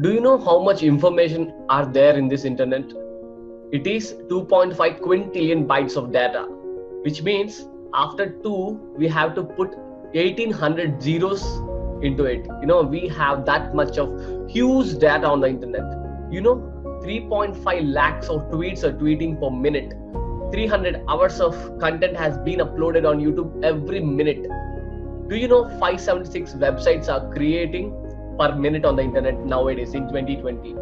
Do you know how much information are there in this internet? It is 2.5 quintillion bytes of data, which means after 2, we have to put 1800 zeros into it. We have that much of huge data on the internet. You know, 3.5 lakhs of tweets are tweeting per minute. 300 hours of content has been uploaded on YouTube every minute. Do you know 576 websites are creating per minute on the internet nowadays in 2020?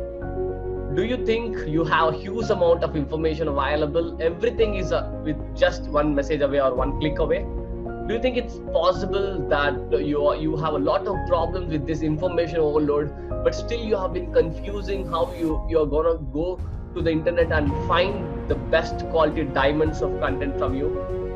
Do you think you have a huge amount of information available? Everything is with just one message away or one click away. Do you think it's possible that you have a lot of problems with this information overload, but still you have been confusing how you're gonna go to the internet and find the best quality diamonds of content from you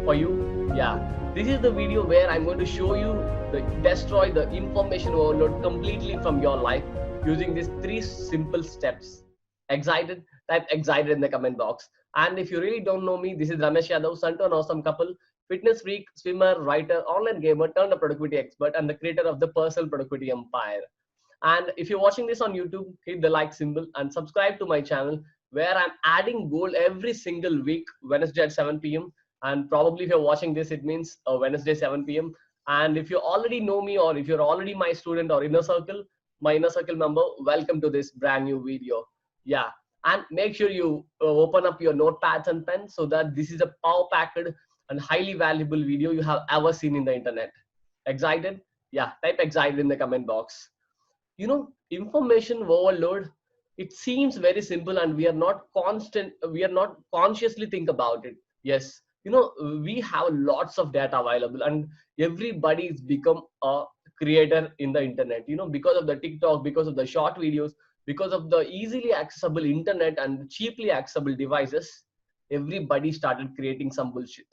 for you? Yeah, this is the video where I'm going to show you the destroy the information overload completely from your life using these three simple steps. Excited? Type excited in the comment box. And if you really don't know me, this is Ramesh Yadav, son to an awesome couple, fitness freak, swimmer, writer, online gamer, turned a productivity expert, and the creator of the personal productivity empire. And if you're watching this on YouTube, hit the like symbol and subscribe to my channel where I'm adding gold every single week, Wednesday at 7 p.m. And probably if you're watching this, it means Wednesday 7 p.m. And if you already know me or if you're already my student or my inner circle member, welcome to this brand new video. Yeah, and make sure you open up your notepads and pens so that this is a power packed and highly valuable video you have ever seen in the internet. Excited? Yeah, type excited in the comment box. Information overload, it seems very simple and we are not consciously think about it. Yes, we have lots of data available and everybody's become a creator in the internet, because of the TikTok, because of the short videos, because of the easily accessible internet and cheaply accessible devices. Everybody started creating some bullshit,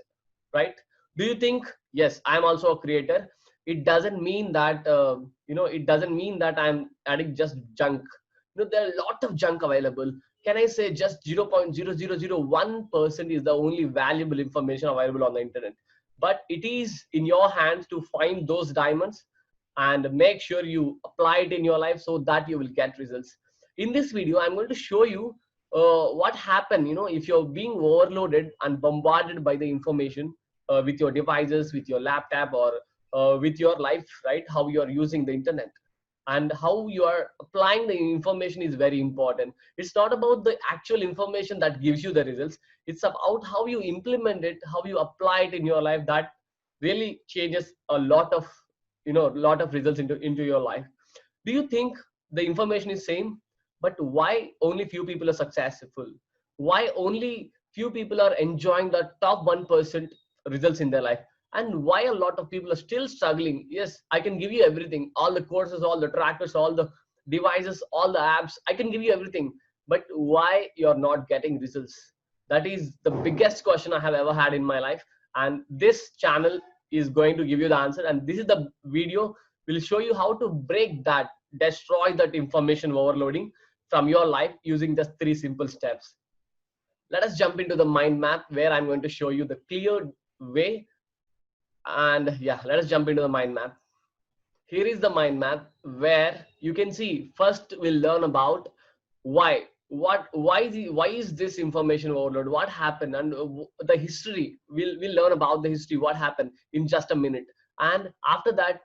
right? Do you think, yes, I'm also a creator? It doesn't mean that it doesn't mean that I'm adding just junk. There are a lot of junk available. Can I say just 0.0001% is the only valuable information available on the internet, but it is in your hands to find those diamonds and make sure you apply it in your life so that you will get results. In this video, I'm going to show you what happen, if you're being overloaded and bombarded by the information with your devices, with your laptop, or with your life, right? How you are using the internet and how you are applying the information is very important. It's not about the actual information that gives you the results. It's about how you implement it, how you apply it in your life, that really changes a lot of lot of results into your life. Do you think the information is same, but why only few people are successful? Why only few people are enjoying the top 1% results in their life? And why a lot of people are still struggling? Yes, I can give you everything, all the courses, all the trackers, all the devices, all the apps, I can give you everything, but why you're not getting results? That is the biggest question I have ever had in my life, and this channel is going to give you the answer. And this is the video will show you how to break that, destroy that information overloading from your life using just three simple steps. Let us jump into the mind map where I'm going to show you the clear way. And yeah, let us jump into the mind map. Here is the mind map where you can see first we'll learn about why is this information overload, what happened, and the history. We'll learn about the history, what happened in just a minute. And after that,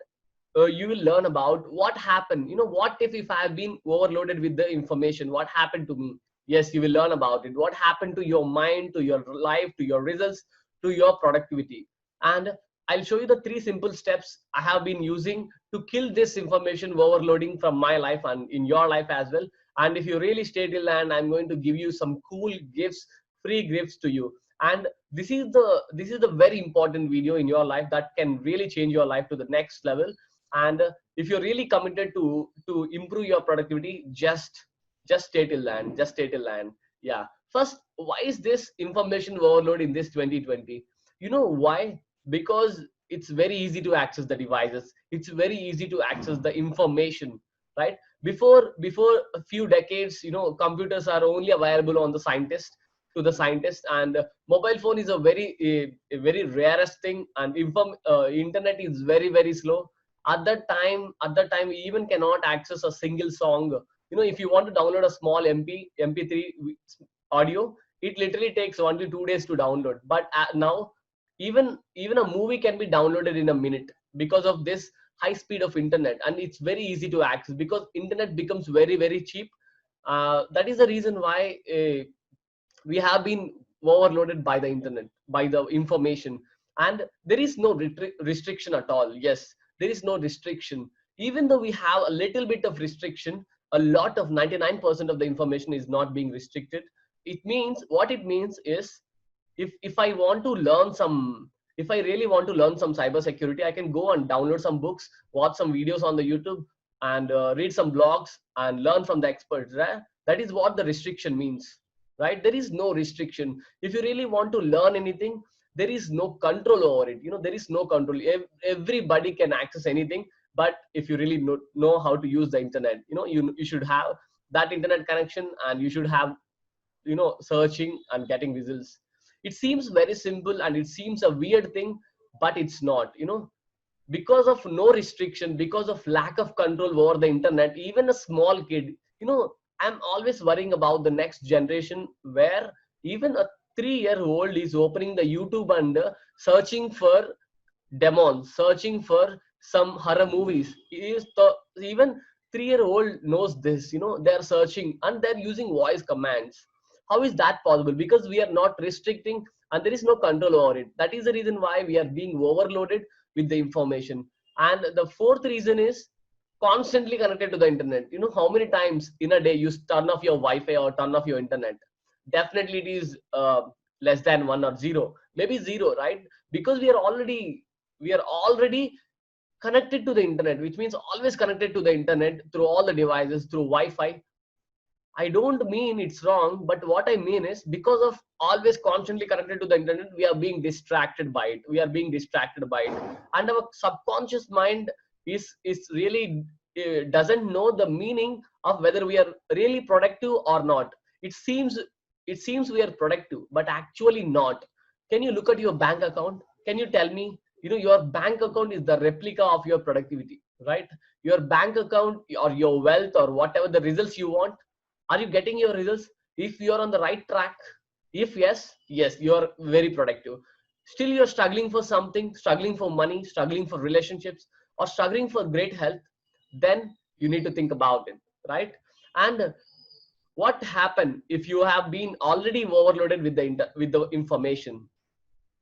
you will learn about what happened. What if I have been overloaded with the information, what happened to me? Yes, you will learn about it, what happened to your mind, to your life, to your results, to your productivity. And I'll show you the three simple steps I have been using to kill this information overloading from my life and in your life as well. And if you really stay till end, I'm going to give you some cool gifts, free gifts to you. And this is the very important video in your life that can really change your life to the next level. And if you're really committed to improve your productivity, just stay till end, just stay till end. Yeah, first, why is this information overload in this 2020? You know why? Because it's very easy to access the devices, it's very easy to access the information, right? Before a few decades, computers are only available on the scientist, to the scientist, and mobile phone is a very rarest thing, and internet is very, very slow. At that time we even cannot access a single song If you want to download a small mp3 audio, it literally takes 1 to 2 days to download. But now even a movie can be downloaded in a minute because of this high speed of internet, and it's very easy to access because internet becomes very very cheap. That is the reason why we have been overloaded by the internet, by the information. And there is no restriction at all. Yes, there is no restriction. Even though we have a little bit of restriction, a lot of 99% of the information is not being restricted. It means, what it means is, if I want to learn some, if I really want to learn some cybersecurity, I can go and download some books, watch some videos on the YouTube, and read some blogs and learn from the experts, right? That is what the restriction means, right? There is no restriction. If you really want to learn anything, there is no control over it. There is no control. Everybody can access anything. But if you really know how to use the internet, you should have that internet connection, and you should have searching and getting results. It seems very simple and it seems a weird thing, but it's not. Because of no restriction, because of lack of control over the internet, even a small kid, I'm always worrying about the next generation, where even a 3-year-old is opening the YouTube and searching for demons, searching for some horror movies. Even 3-year-old knows this. They're searching and they're using voice commands. How is that possible? Because we are not restricting, and there is no control over it. That is the reason why we are being overloaded with the information. And the fourth reason is constantly connected to the internet. How many times in a day you turn off your Wi-Fi or turn off your internet? Definitely it is less than one or zero, maybe zero, right? Because we are already connected to the internet, which means always connected to the internet through all the devices, through Wi-Fi. I don't mean it's wrong, but what I mean is, because of always constantly connected to the internet, we are being distracted by it. We are being distracted by it, and our subconscious mind is really doesn't know the meaning of whether we are really productive or not. It seems we are productive, but actually not. Can you look at your bank account? Can you tell me? Your bank account is the replica of your productivity, right? Your bank account or your wealth or whatever the results you want, are you getting your results? If you are on the right track, if yes, you are very productive. Still you're struggling for something, struggling for money, struggling for relationships, or struggling for great health, then you need to think about it, right? And what happen if you have been already overloaded with the information?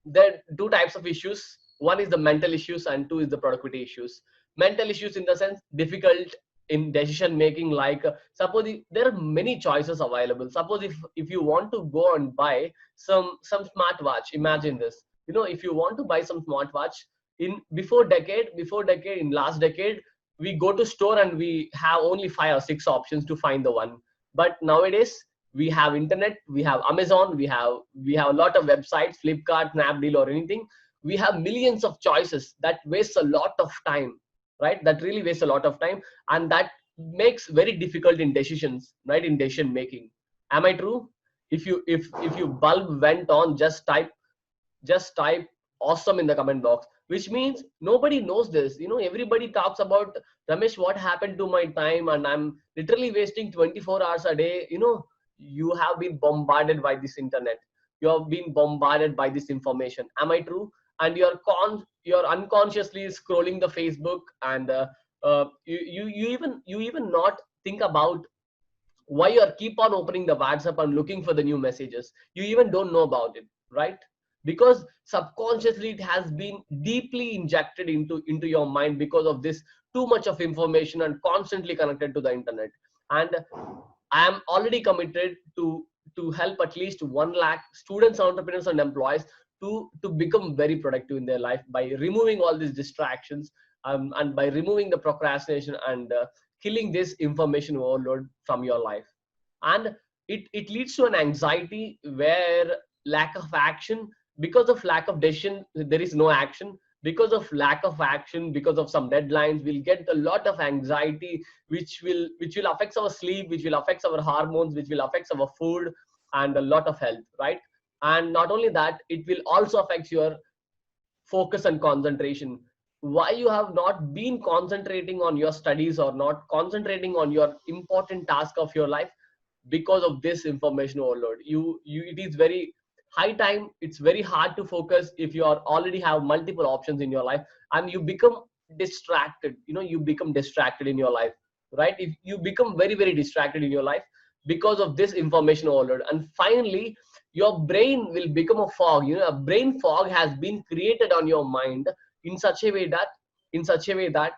There are two types of issues. One is the mental issues, and two is the productivity issues. Mental issues in the sense difficult in decision making, like suppose there are many choices available. Suppose if you want to go and buy some smartwatch, imagine this. If you want to buy some smartwatch, in before decade, in last decade, we go to store and we have only 5 or 6 options to find the one. But nowadays we have internet, we have Amazon, we have a lot of websites, Flipkart, Snapdeal, or anything. We have millions of choices. That wastes a lot of time, right? That really wastes a lot of time, and that makes very difficult in decisions, right? In decision making. Am I true? If you bulb went on, just type awesome in the comment box, which means nobody knows this. Everybody talks about, Ramesh, what happened to my time, and I'm literally wasting 24 hours a day. You have been bombarded by this internet, you have been bombarded by this information. Am I true? And you're unconsciously scrolling the Facebook, and you even not think about why you are keep on opening the WhatsApp and looking for the new messages. You even don't know about it, right? Because subconsciously it has been deeply injected into your mind because of this too much of information and constantly connected to the internet. And I am already committed to help at least 1 lakh students, entrepreneurs, and employees to become very productive in their life by removing all these distractions, and by removing the procrastination, and killing this information overload from your life. And it leads to an anxiety where lack of action, because of lack of decision there is no action. Because of lack of action, because of some deadlines, we'll get a lot of anxiety, which will affect our sleep, which will affect our hormones, which will affect our food, and a lot of health, right? And not only that, it will also affect your focus and concentration. why you have not been concentrating on your studies or not concentrating on your important task of your life, because of this information overload. You it is very high time, it's very hard to focus if you are already have multiple options in your life, and you become distracted. You become distracted in your life, right? If you become very very distracted in your life because of this information overload, and finally your brain will become a fog. A brain fog has been created on your mind in such a way that in such a way that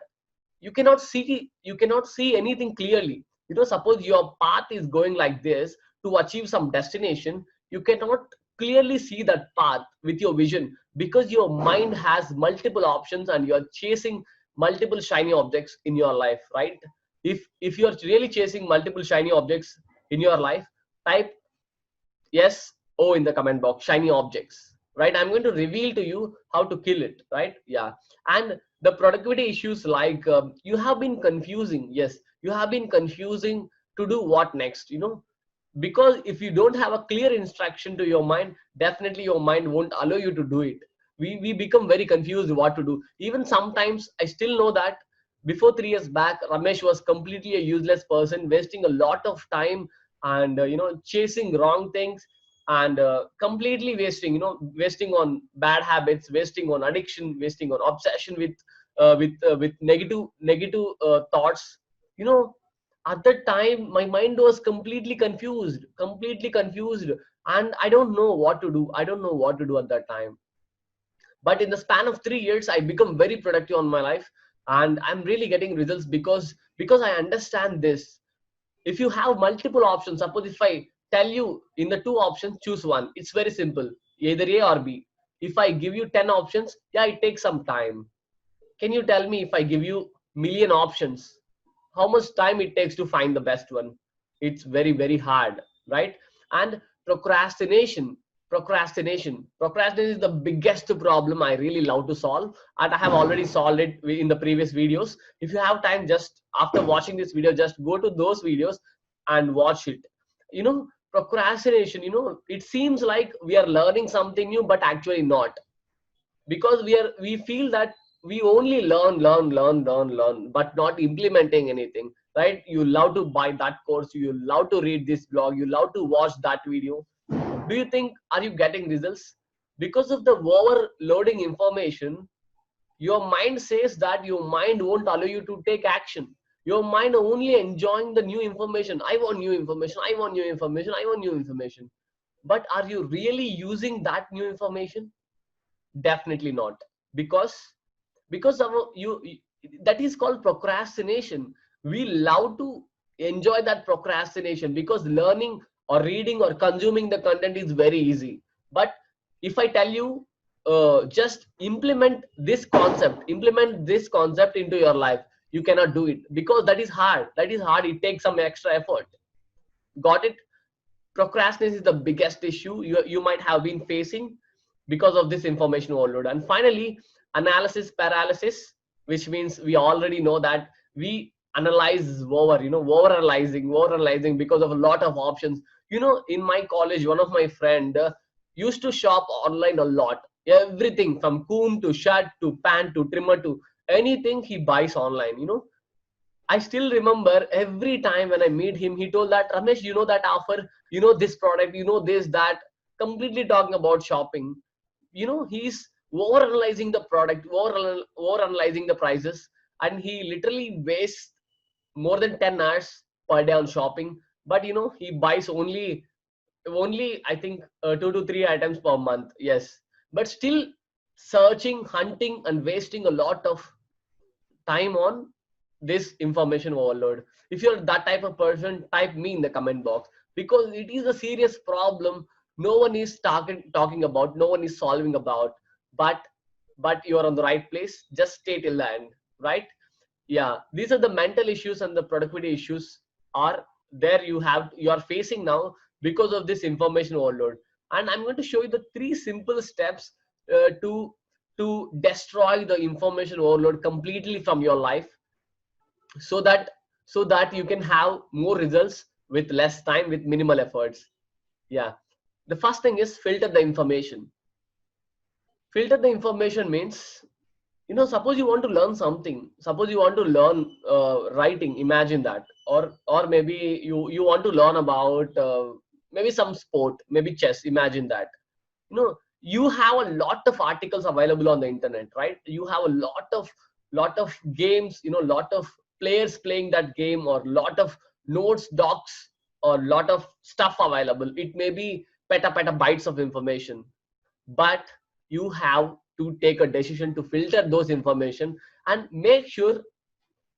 you cannot see anything clearly. Suppose your path is going like this to achieve some destination, you cannot clearly see that path with your vision, because your mind has multiple options and you're chasing multiple shiny objects in your life, right? If you're really chasing multiple shiny objects in your life, type yes oh in the comment box, shiny objects, right? I'm going to reveal to you how to kill it, right? Yeah. And the productivity issues, like you have been confusing. Yes, you have been confusing to do what next, because if you don't have a clear instruction to your mind, definitely your mind won't allow you to do it. We become very confused what to do. Even sometimes I still know that before 3 years back, Ramesh was completely a useless person, wasting a lot of time, and chasing wrong things, and completely wasting on bad habits, wasting on addiction, wasting on obsession with negative thoughts. you know at that time my mind was completely confused, and I don't know what to do at that time. But in the span of 3 years, I become very productive on my life, and I'm really getting results because I understand this. If you have multiple options, suppose if I tell you in the two options, choose one, it's very simple, either A or B. If I give you 10 options, yeah, it takes some time. Can you tell me, if I give you million options, how much time it takes to find the best one? It's very very hard, right? And procrastination is the biggest problem I really love to solve, and I have already solved it in the previous videos. If you have time, just after watching this video, just go to those videos and watch it. Procrastination, it seems like we are learning something new, but actually not, because we feel that we only learn, but not implementing anything, right? You love to buy that course, you love to read this blog, you love to watch that video. Do you think, are you getting results? Because of the overloading information, your mind says that your mind won't allow you to take action. Your mind only enjoying the new information. I want new information, I want new information, I want new information. But are you really using that new information? Definitely not. Because because that is called procrastination. We love to enjoy that procrastination because learning or reading or consuming the content is very easy. But if I tell you, just implement this concept into your life, you cannot do it, because that is hard, it takes some extra effort. Got it? Procrastination is the biggest issue you might have been facing because of this information overload. And finally, analysis paralysis, which means we already know that we analyze over analyzing because of a lot of options. In my college, one of my friend used to shop online a lot. Everything from coon to shirt to pant to trimmer to anything he buys online. I still remember every time when I meet him, he told that, Ramesh, that offer, this product, this, that, completely talking about shopping. He's over analyzing the product, over analyzing the prices, and he literally wastes more than 10 hours per day on shopping. But he buys only I think 2 to 3 items per month. Yes, but still searching, hunting, and wasting a lot of time on this information overload. If you're that type of person, type me in the comment box, because it is a serious problem. No one is talking about, no one is solving about, but you're on the right place. Just stay till the end, right? Yeah, these are the mental issues and the productivity issues are there, you are facing now because of this information overload. And I'm going to show you the 3 simple steps to destroy the information overload completely from your life, so that you can have more results with less time, with minimal efforts. Yeah. The first thing is filter the information. Filter the information means suppose you want to learn something, suppose you want to learn writing, imagine that, or maybe you want to learn about maybe some sport, maybe chess, imagine that. You have a lot of articles available on the internet, right? You have a lot of games, lot of players playing that game, or lot of notes, docs, or lot of stuff available. It may be petabytes of information, but you have to take a decision to filter those information, and make sure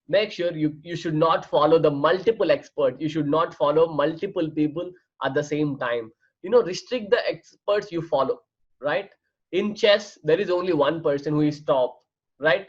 you should not follow the multiple expert, you should not follow multiple people at the same time. Restrict the experts you follow, right? In chess there is only one person who is top, right?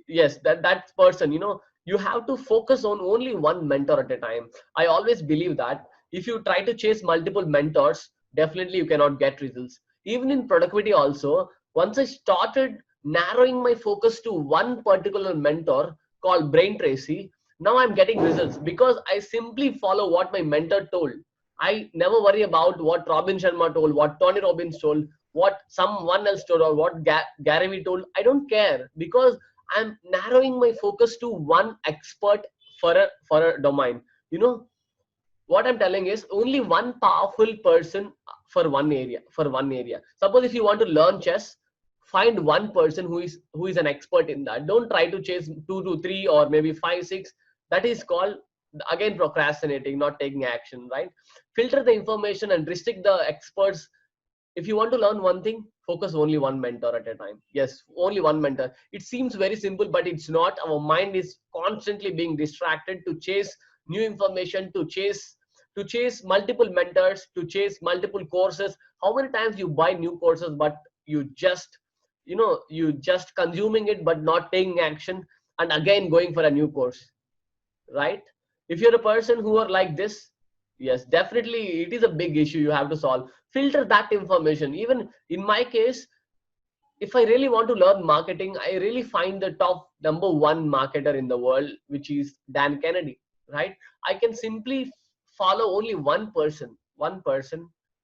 Yes, that person, you have to focus on only one mentor at a time. I always believe that if you try to chase multiple mentors, definitely you cannot get results. Even in productivity also, once I started narrowing my focus to one particular mentor called Brain Tracy, now I'm getting results because I simply follow what my mentor told. I never worry about what Robin Sharma told, what Tony Robbins told, what someone else told, or what Gary Vee told. I don't care because I'm narrowing my focus to one expert for a domain. You know what I'm telling is only one powerful person for one area. Suppose if you want to learn chess, find one person who is an expert in that. Don't try to chase two to three or maybe five, six. That is called again procrastinating, not taking action, right? Filter the information and restrict the experts. If you want to learn one thing, focus only one mentor at a time. Yes, only one mentor. It seems very simple, but it's not. Our mind is constantly being distracted to chase new information, to chase multiple mentors, to chase multiple courses. How many times you buy new courses but you just consuming it but not taking action, and again going for a new course, right? If you're a person who are like this, yes, definitely it is a big issue you have to solve. Filter that information. Even in my case, if I really want to learn marketing, I really find the top number one marketer in the world, which is Dan Kennedy, right? I can simply follow only one person.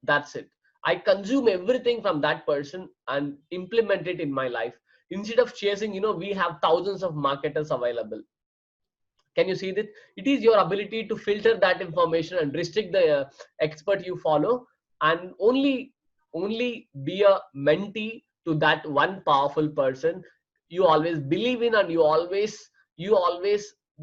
That's it. I consume everything from that person and implement it in my life. Instead of chasing, we have thousands of marketers available. Can you see that? It is your ability to filter that information and restrict the expert you follow, and only be a mentee to that one powerful person you always believe in, and you always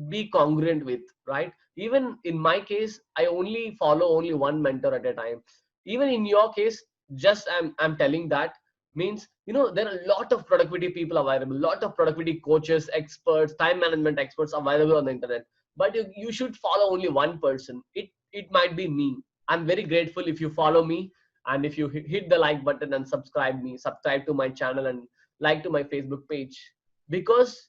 be congruent with, right? Even in my case, I only follow only one mentor at a time. Even in your case, just I'm telling that means, there are a lot of productivity people available, lot of productivity coaches, experts, time management experts available on the internet, but you should follow only one person. It might be me. I'm very grateful if you follow me, and if you hit the like button and subscribe to my channel and like to my Facebook page. Because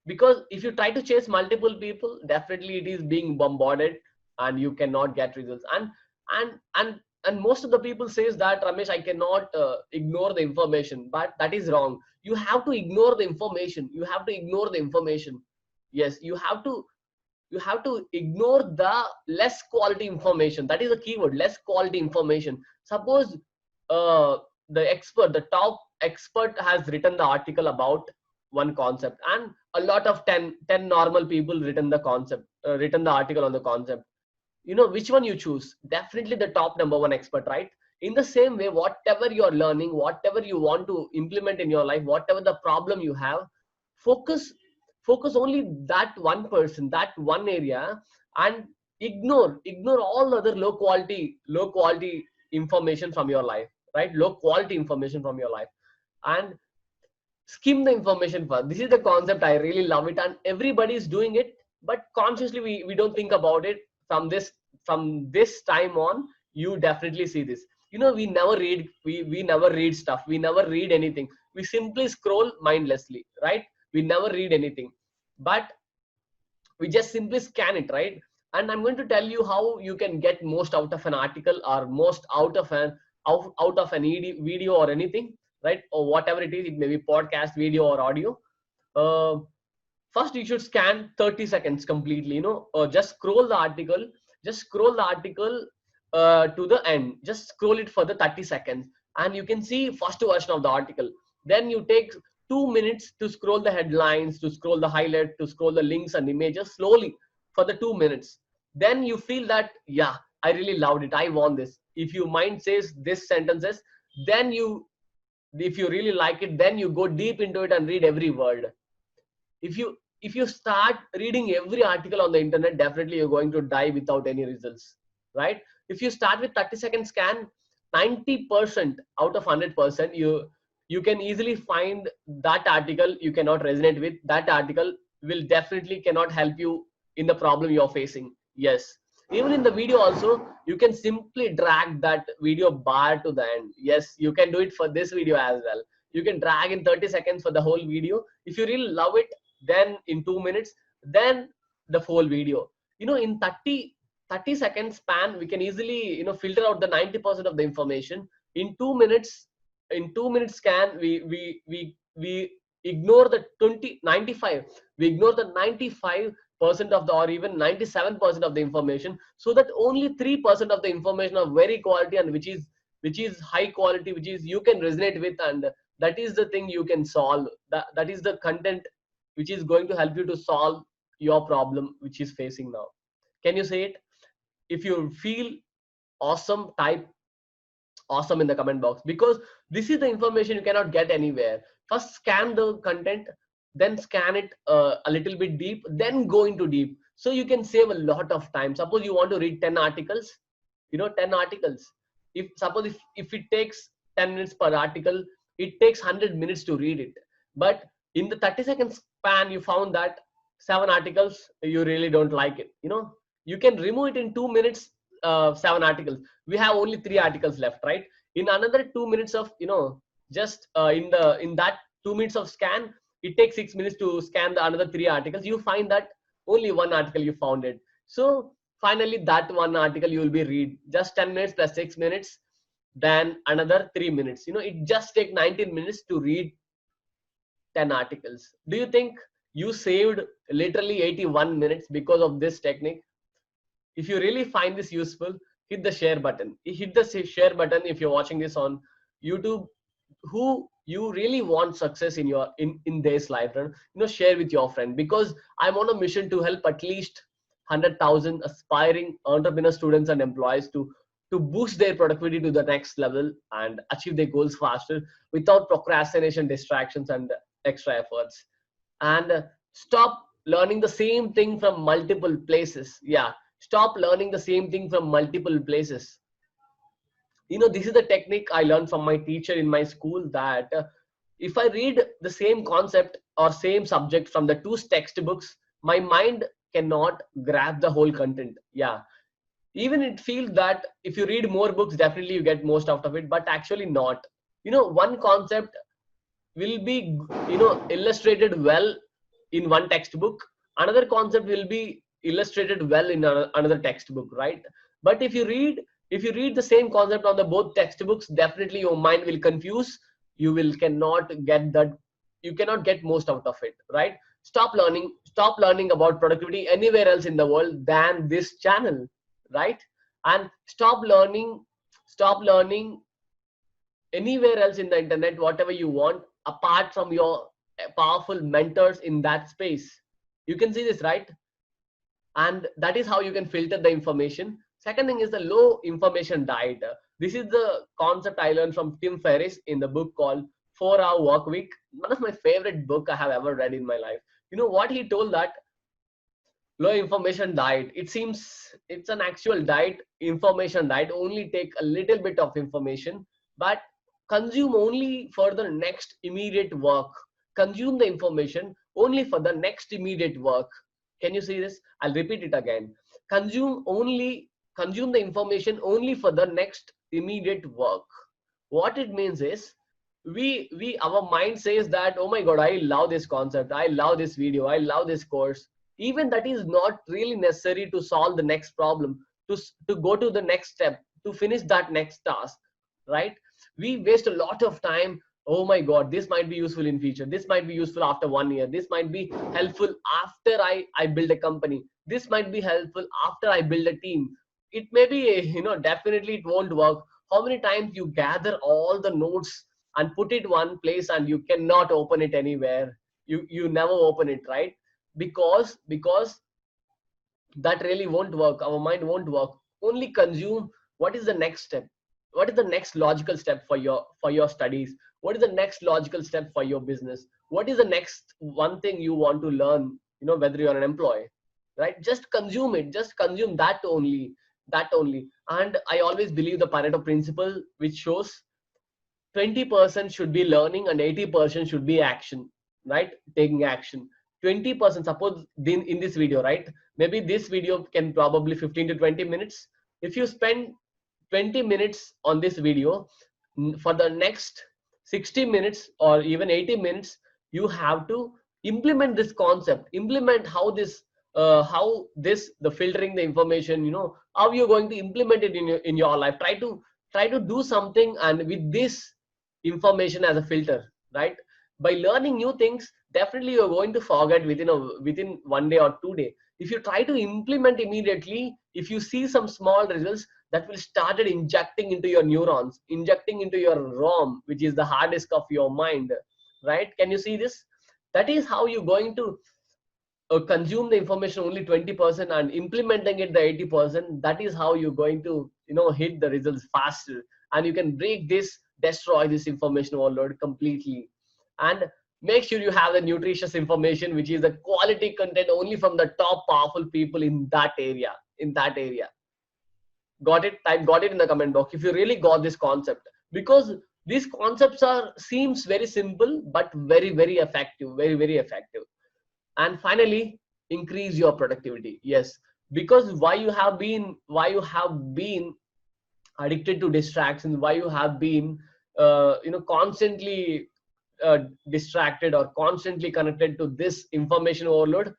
because if you try to chase multiple people, definitely it is being bombarded and you cannot get results. And most of the people says that, Ramesh, I cannot ignore the information, but that is wrong. You have to ignore the information. You have to ignore the information. Yes, you have to ignore the less quality information. That is the keyword, less quality information. Suppose the top expert has written the article about one concept, and a lot of ten normal people written the article on the concept. Which one you choose? Definitely the top number one expert, right? In the same way, whatever you're learning, whatever you want to implement in your life, whatever the problem you have, focus focus only that one person, that one area, and ignore all other low quality information from your life, right? Low quality information from your life, and skim the information first. This is the concept. I really love it, and everybody is doing it, but consciously we don't think about it. From this time on, you definitely see this. We never read stuff, we never read anything. We simply scroll mindlessly, right? We never read anything, but we just simply scan it, right? And I'm going to tell you how you can get most out of an article, or most out of an video or anything, right? Or whatever it is. It may be podcast, video, or audio. uh, First you should scan 30 seconds completely, just scroll the article to the end. Just scroll it for the 30 seconds, and you can see first version of the article. Then you take 2 minutes to scroll the headlines, to scroll the highlight, to scroll the links and images slowly for the 2 minutes. Then you feel that, yeah, I really loved it. I want this. If your mind says this sentences, then if you really like it, then you go deep into it and read every word. If you start reading every article on the internet, definitely you're going to die without any results, right? If you start with 30-second scan, 90% out of 100%, you can easily find that article you cannot resonate with. That article will definitely cannot help you in the problem you're facing. Yes, even in the video also, you can simply drag that video bar to the end. Yes, you can do it for this video as well. You can drag in 30 seconds for the whole video. If you really love it, then in 2 minutes, then the whole video. In 30 second span, we can easily filter out the 90% of the information. In 2 minutes scan, we ignore the 95. We ignore the 95% of the, or even 97% of the information, so that only 3% of the information are very quality, and which is high quality, which is you can resonate with, and that is the thing you can solve. That is the content which is going to help you to solve your problem which is facing now. Can you say it? If you feel awesome, type awesome in the comment box, because this is the information you cannot get anywhere. First scan the content, then scan it a little bit deep, then go into deep, so you can save a lot of time. Suppose you want to read 10 articles, 10 articles. If it takes 10 minutes per article, it takes 100 minutes to read it. But in the 30-second span, you found that 7 articles you really don't like it. You can remove it in 2 minutes. 7 articles, we have only 3 articles left, right? In another 2 minutes of just in that 2 minutes of scan, it takes 6 minutes to scan the another 3 articles. You find that only one article you found it. So finally that one article you will be read just 10 minutes plus 6 minutes, then another 3 minutes. It just take 19 minutes to read 10 articles. Do you think you saved literally 81 minutes because of this technique? If you really find this useful, hit the share button. Hit the share button if you're watching this on YouTube. Who you really want success in your in this life, share with your friend, because I'm on a mission to help at least 100,000 aspiring entrepreneur students and employees to boost their productivity to the next level and achieve their goals faster without procrastination, distractions, and extra efforts. And stop learning the same thing from multiple places. Yeah, stop learning the same thing from multiple places. This is the technique I learned from my teacher in my school, that if I read the same concept or same subject from the two textbooks, my mind cannot grab the whole content. Yeah, even it feels that if you read more books, definitely you get most out of it, but actually not. One concept will be illustrated well in one textbook, another concept will be illustrated well in another textbook, right? But if you read the same concept on the both textbooks, definitely your mind will confuse. You cannot get most out of it, right? Stop learning about productivity anywhere else in the world than this channel, right? And stop learning anywhere else in the internet, whatever you want, apart from your powerful mentors in that space. You can see this, right? And that is how you can filter the information. Second thing is the low information diet. This is the concept I learned from Tim Ferriss in the book called 4 Hour Work Week. One of my favorite book I have ever read in my life. What he told, that low information diet, it seems it's an actual diet, information diet. Only take a little bit of information, but consume only for the next immediate work. Consume the information only for the next immediate work. Can you see this? I'll repeat it again. Consume the information only for the next immediate work. What it means is, our mind says that, oh my god, I love this concept, I love this video, I love this course. Even that is not really necessary to solve the next problem, to go to the next step, to finish that next task, right? We waste a lot of time. Oh my god, this might be useful in future, this might be useful after 1 year, this might be helpful after I build a company, this might be helpful after I build a team. It may be, definitely it won't work. How many times you gather all the notes and put it one place and you cannot open it anywhere. You never open it, right? Because that really won't work. Our mind won't work. Only consume what is the next step, what is the next logical step for your studies, what is the next logical step for your business, what is the next one thing you want to learn, whether you're an employee, right? Just consume it, just consume that only, that only. And I always believe the Pareto principle, which shows 20% should be learning and 80% should be action, right? Taking action. 20%, suppose in this video, right? Maybe this video can probably 15 to 20 minutes. If you spend 20 minutes on this video, for the next 60 minutes or even 80 minutes, you have to implement this concept, implement how this, the filtering the information, how you're going to implement it in your life. Try to do something, and with this information as a filter, right? By learning new things, definitely you're going to forget within 1 day or 2 day. If you try to implement immediately, if you see some small results, that will started injecting into your neurons, injecting into your rom, which is the hard disk of your mind, right? Can you see this? That is how you're going to consume the information only 20% and implementing it the 80%. That is how you're going to hit the results faster, and you can break this, destroy this information overload completely. And make sure you have the nutritious information, which is the quality content only from the top powerful people in that area, got it? Type got it in the comment box if you really got this concept, because these concepts are seems very simple but very very effective, very very effective. And finally, increase your productivity. Yes, because why you have been addicted to distractions, why you have been constantly distracted or constantly connected to this information overload,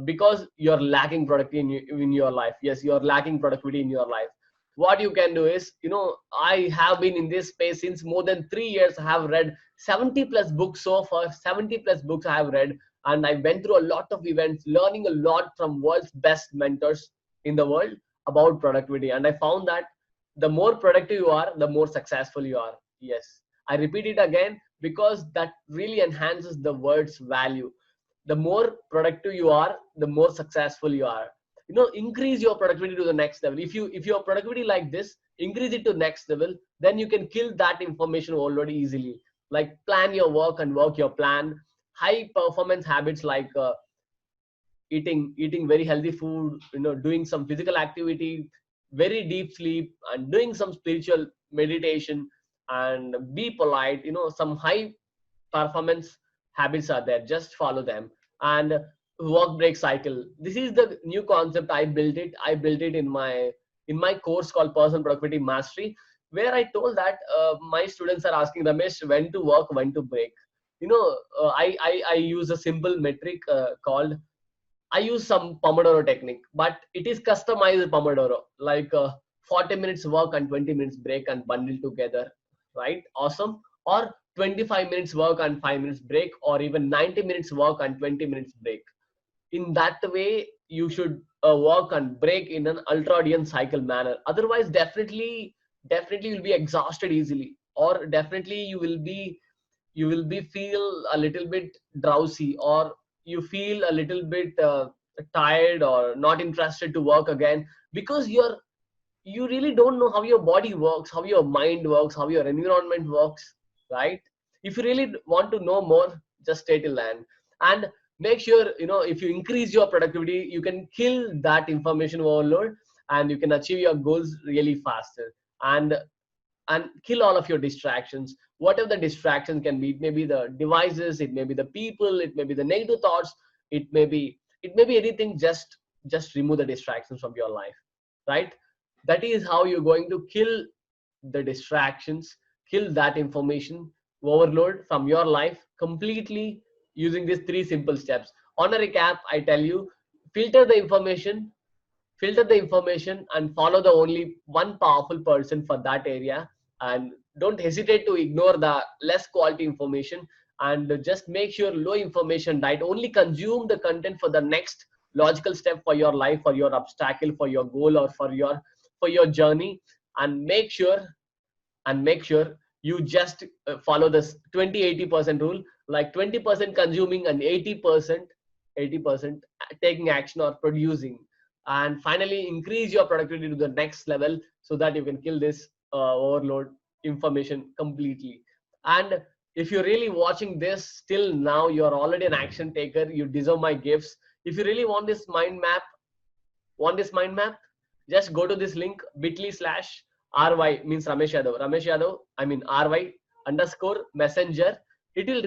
because you're lacking productivity in your life. Yes, you're lacking productivity in your life. What you can do is, I have been in this space since more than 3 years. I have read 70 plus books so far. 70 plus books I have read, and I went through a lot of events, learning a lot from world's best mentors in the world about productivity. And I found that the more productive you are, the more successful you are. Yes, I repeat it again, because that really enhances the word's value. The more productive you are, the more successful you are. Increase your productivity to the next level. If your productivity like this, increase it to next level, then you can kill that information overload easily. Like, plan your work and work your plan. High performance habits like eating very healthy food, doing some physical activity, very deep sleep, and doing some spiritual meditation, and be polite. Some high performance habits are there, just follow them. And work break cycle, this is the new concept. I built it in my course called Personal Productivity Mastery, where I told that my students are asking, Ramesh, when to work, when to break. I use a simple metric called, I use some Pomodoro technique, but it is customized Pomodoro, like 40 minutes work and 20 minutes break and bundle together, right? Awesome. Or 25 minutes work and 5 minutes break, or even 90 minutes work and 20 minutes break. In that way, you should work and break in an ultradian cycle manner. Otherwise, definitely you'll be exhausted easily, or definitely you will be feel a little bit drowsy, or you feel a little bit tired or not interested to work again, because you really don't know how your body works, how your mind works, how your environment works, right? If you really want to know more, just stay till the end. And make sure, if you increase your productivity, you can kill that information overload, and you can achieve your goals really faster. And kill all of your distractions, whatever the distraction can be. It may be the devices, it may be the people, it may be the negative thoughts, it may be anything. Just remove the distractions from your life, right? That is how you're going to kill the distractions, kill that information overload from your life completely, using these three simple steps. On a recap, I tell you, filter the information, and follow the only one powerful person for that area. And don't hesitate to ignore the less quality information, and just make sure low information diet, only consume the content for the next logical step for your life, for your obstacle, for your goal, or for your journey. And make sure you just follow this 20-80% rule, like 20% consuming and 80% taking action or producing. And finally, increase your productivity to the next level so that you can kill this overload information completely. And if you're really watching this till now, you're already an action taker, you deserve my gifts. If you really want this mind map, just go to this link bit.ly/ry, means Ramesh Yadav, I mean ry underscore messenger. It will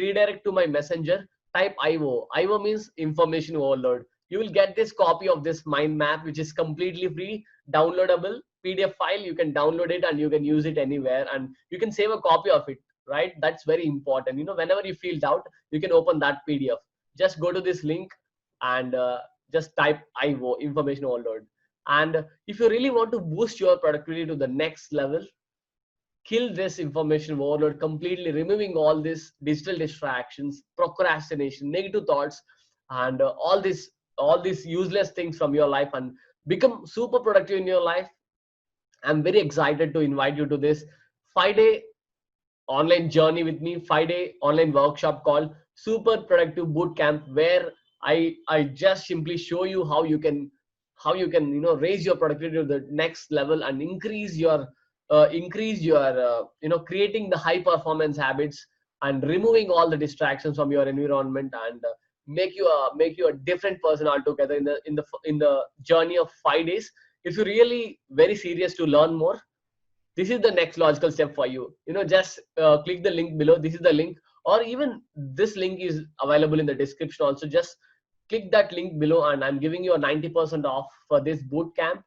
redirect to my messenger. Type IO means information overload. You will get this copy of this mind map, which is completely free, downloadable PDF file. You can download it and you can use it anywhere, and you can save a copy of it, right? That's very important. Whenever you feel doubt, you can open that PDF. Just go to this link and just type IO, information overload. And if you really want to boost your productivity to the next level, kill this information overload completely, removing all these digital distractions, procrastination, negative thoughts, and all these useless things from your life, and become super productive in your life. I'm very excited to invite you to this 5-day online journey with me, 5-day online workshop called Super Productive Bootcamp, where I just simply show you how you can raise your productivity to the next level and increase your creating the high performance habits and removing all the distractions from your environment, and make you a different person altogether in the journey of 5 days. If you're really very serious to learn more, this is the next logical step for you. Just click the link below. This is the link, or even this link is available in the description also. Just click that link below, and I'm giving you a 90% off for this boot camp,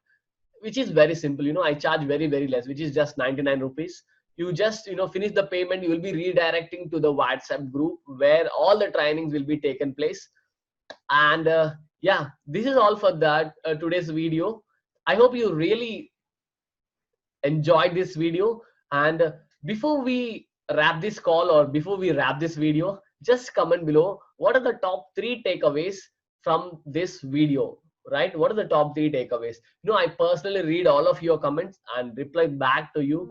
which is very simple. I charge very less, which is just 99 rupees. You just finish the payment. You will be redirecting to the WhatsApp group where all the trainings will be taken place. And yeah, this is all for that today's video. I hope you really enjoyed this video. And before we wrap this call, or before we wrap this video, just comment below what are the top 3 takeaways from this video, right? What are the top 3 takeaways? I personally read all of your comments and reply back to you.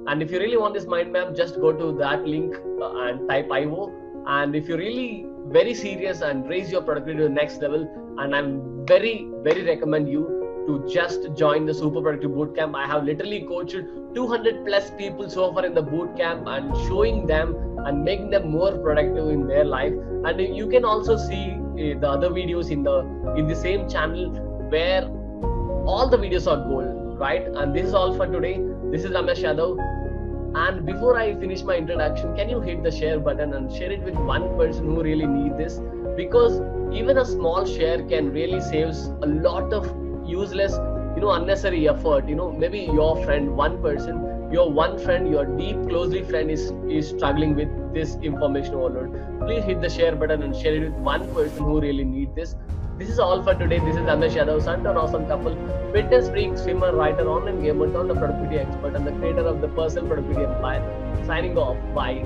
And if you really want this mind map, just go to that link and type IO. And if you're really very serious and raise your productivity to the next level, and I'm very recommend you to just join the Super Productive Bootcamp. I have literally coached 200 plus people so far in the bootcamp, and showing them and making them more productive in their life. And you can also see the other videos in the same channel, where all the videos are gold, right? And this is all for today. This is Ramesh Yadav. And before I finish my introduction, can you hit the share button and share it with one person who really needs this? Because even a small share can really save a lot of useless unnecessary effort. Maybe your friend, one person, your deep closely friend is struggling with this information overload. Please hit the share button and share it with one person who really needs this. This is all for today. This is Ramesh Yadav, son to an awesome couple, fitness freak, swimmer, writer, online gamer, turned the productivity expert, and the creator of the personal productivity empire. Signing off. Bye.